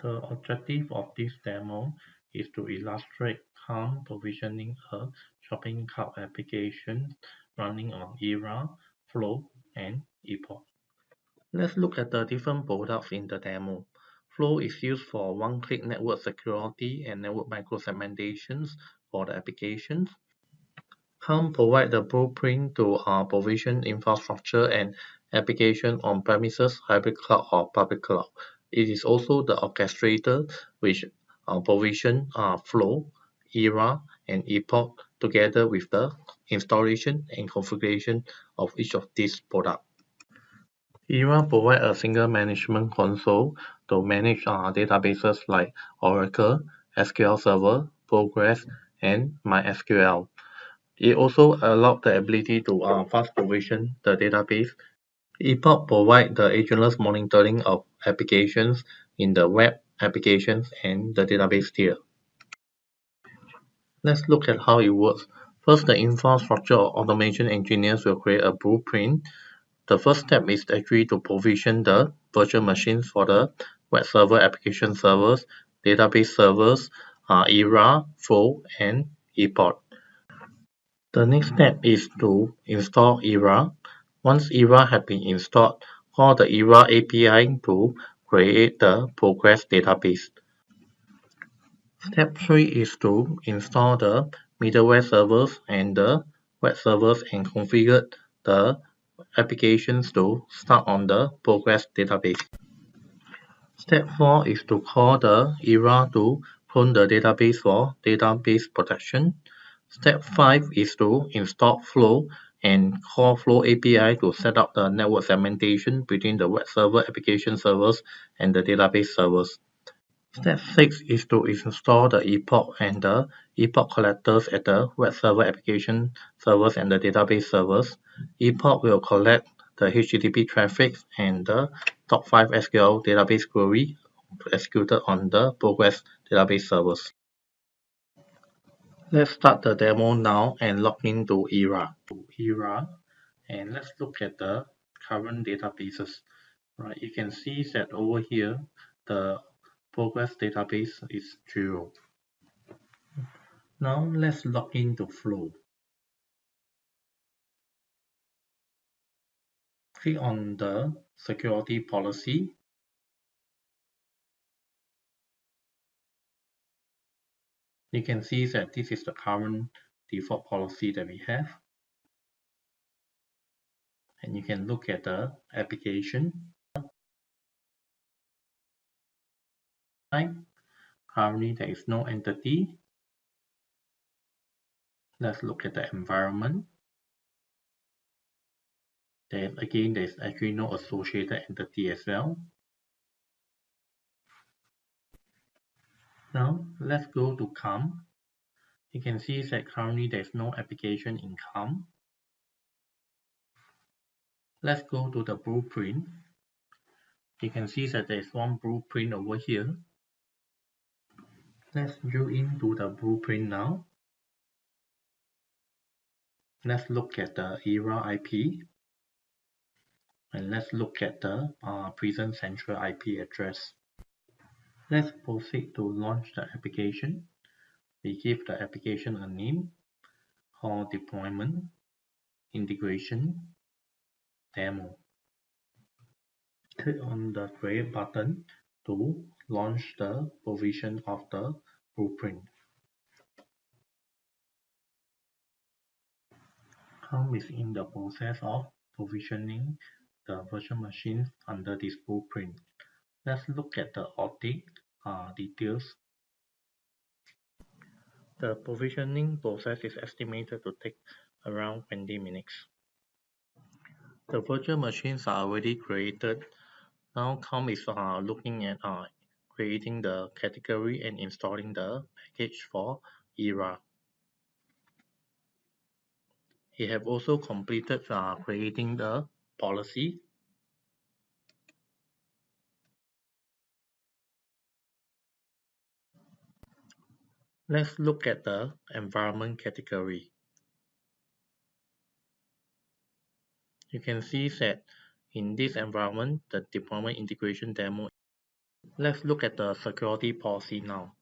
The objective of this demo is to illustrate Calm provisioning a shopping cart application running on Era, Flow, and Epoch. Let's look at the different products in the demo. Flow is used for one-click network security and network microsegmentations for the applications. Calm provides the blueprint to provision infrastructure and application on premises, hybrid cloud, or public cloud. It is also the orchestrator which provision Flow, Era, and Epoch together with the installation and configuration of each of these products. Era provides a single management console to manage databases like Oracle, SQL Server, Postgres, and MySQL. It also allows the ability to fast provision the database. Epoch provides the agentless monitoring of applications in the web applications and the database tier. Let's look at how it works. First, the infrastructure automation engineers will create a blueprint. The first step is actually to provision the virtual machines for the web server, application servers, database servers, Era, Flow, and Epoch. The next step is to install Era. Once Era has been installed, call the Era API to create the Postgres database. Step 3 is to install the middleware servers and the web servers and configure the applications to start on the Postgres database. Step 4 is to call the Era to clone the database for database protection. Step 5 is to install Flow and call Flow API to set up the network segmentation between the web server application servers and the database servers. Step 6 is to install the Epoch and the Epoch collectors at the web server application servers and the database servers. Epoch will collect the HTTP traffic and the top 5 SQL database query executed on the Postgres database servers. Let's start the demo now and log into Era. And let's look at the current databases. Right, you can see that over here the Postgres database is 0. Now let's log into Flow. Click on the security policy. You can see that this is the current default policy that we have. And you can look at the application. Currently there is no entity. Let's look at the environment. Then again, there's actually no associated entity as well. Now let's go to Calm. You can see that currently there's no application in Calm. Let's go to the blueprint. You can see that there's one blueprint over here. Let's drill into the blueprint now. Let's look at the Era IP. And let's look at the present central IP address. Let's proceed to launch the application. We give the application a name called deployment, integration, demo. Click on the create button to launch the provision of the blueprint. Calm is in the process of provisioning the virtual machines under this blueprint. Let's look at the audit details. The provisioning process is estimated to take around 20 minutes. The virtual machines are already created. Now Calm is looking at creating the category and installing the package for Era. He have also completed creating the policy. Let's look at the environment category. You can see that in this environment, the deployment integration demo. Let's look at the security policy now.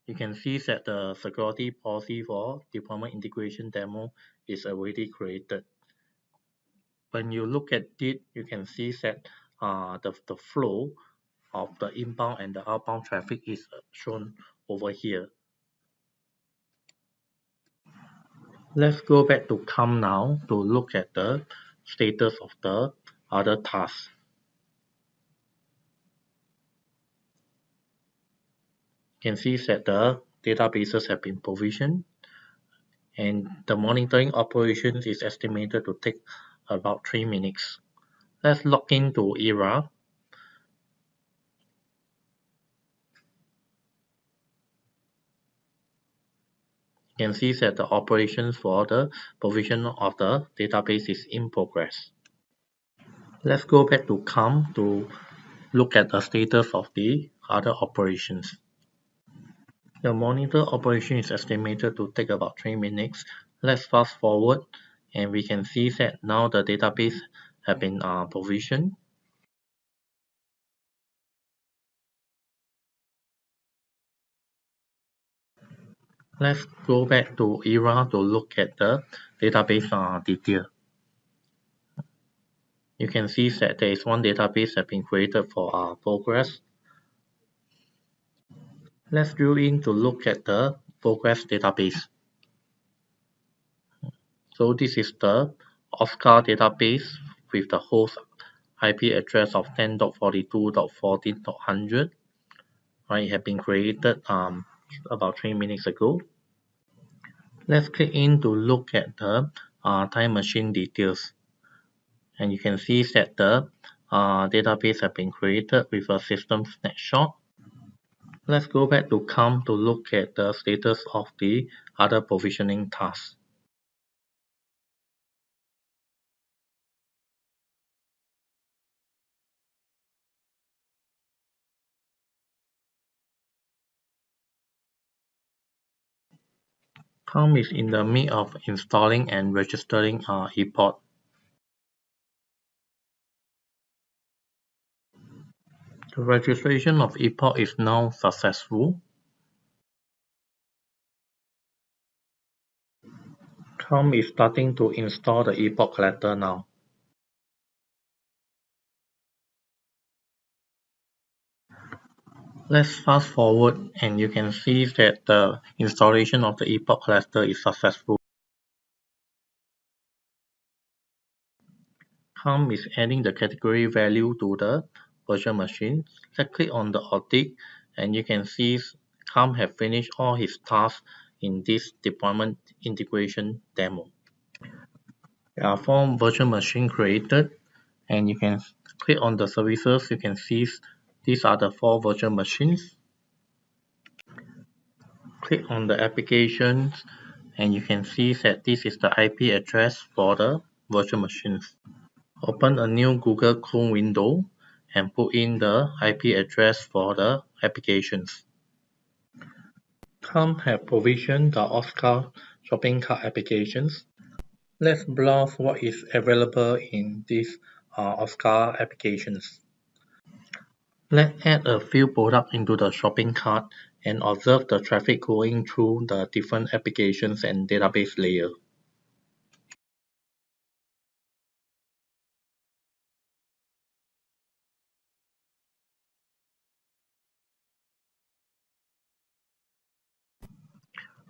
You can see that the security policy for deployment integration demo is already created. When you look at it, you can see that the flow of the inbound and the outbound traffic is shown over here. Let's go back to Calm now to look at the status of the other tasks. You can see that the databases have been provisioned and the monitoring operation is estimated to take about 3 minutes. Let's log into Era. You can see that the operations for the provision of the database is in progress. Let's go back to Calm to look at the status of the other operations. The monitor operation is estimated to take about 3 minutes. Let's fast forward and we can see that now the database have been provisioned. Let's go back to Era to look at the database detail. You can see that there is one database that has been created for progress. Let's drill in to look at the progress database. So this is the Oscar database with the host IP address of 10.42.14.100. Right, it had been created about 3 minutes ago. Let's click in to look at the time machine details. And you can see that the database has been created with a system snapshot. Let's go back to Calm to look at the status of the other provisioning tasks. Calm is in the midst of installing and registering Epoch. The registration of Epoch is now successful. Calm is starting to install the Epoch collector now. Let's fast forward and you can see that the installation of the Epoch collector is successful. Calm is adding the category value to the virtual machine. Let's click on the audit and you can see Calm have finished all his tasks in this deployment integration demo. There are 4 virtual machines created and you can click on the services. You can see these are the 4 virtual machines. Click on the applications and you can see that this is the IP address for the virtual machines. Open a new Google Chrome window and put in the IP address for the applications. Calm have provisioned the Oscar shopping cart applications. Let's browse what is available in these Oscar applications. Let's add a few products into the shopping cart and observe the traffic going through the different applications and database layers.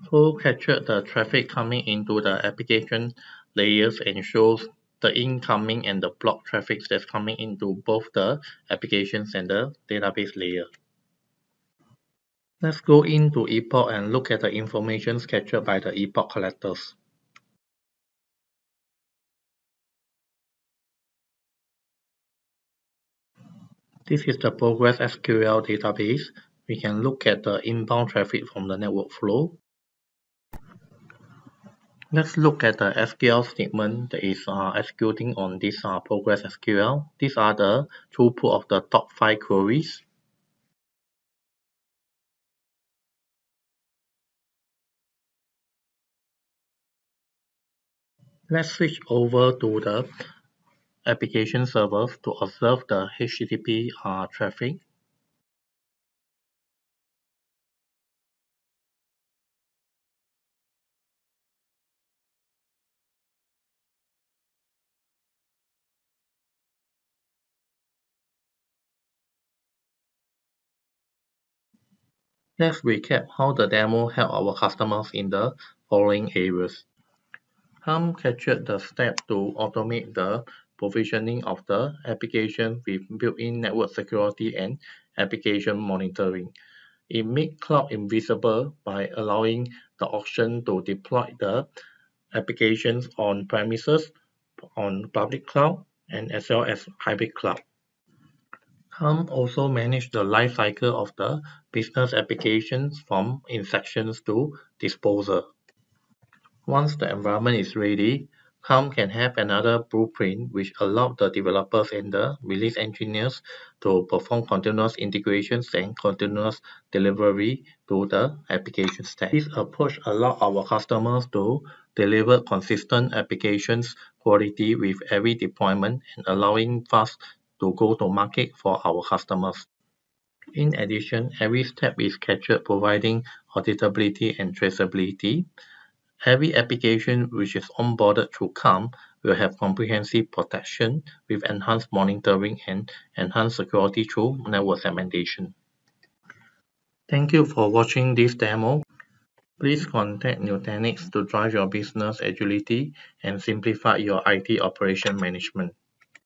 Flow captures the traffic coming into the application layers and shows the incoming and the block traffic that's coming into both the applications and the database layer. Let's go into Epoch and look at the information captured by the Epoch collectors. This is the Progress SQL database. We can look at the inbound traffic from the network flow. Let's look at the SQL statement that is executing on this Progress SQL. These are the throughput of the top 5 queries. Let's switch over to the application server to observe the HTTP traffic. Let's recap how the demo helped our customers in the following areas. Calm captured the step to automate the provisioning of the application with built-in network security and application monitoring. It made cloud invisible by allowing the option to deploy the applications on premises, on public cloud, and as well as hybrid cloud. Calm also managed the life cycle of the business applications from inception to disposal. Once the environment is ready, Calm can have another blueprint which allows the developers and the release engineers to perform continuous integrations and continuous delivery to the application stack. This approach allows our customers to deliver consistent applications quality with every deployment and allowing fast to go to market for our customers. In addition, every step is captured providing auditability and traceability. Every application which is onboarded through Calm will have comprehensive protection with enhanced monitoring and enhanced security through network segmentation. Thank you for watching this demo. Please contact Nutanix to drive your business agility and simplify your IT operation management.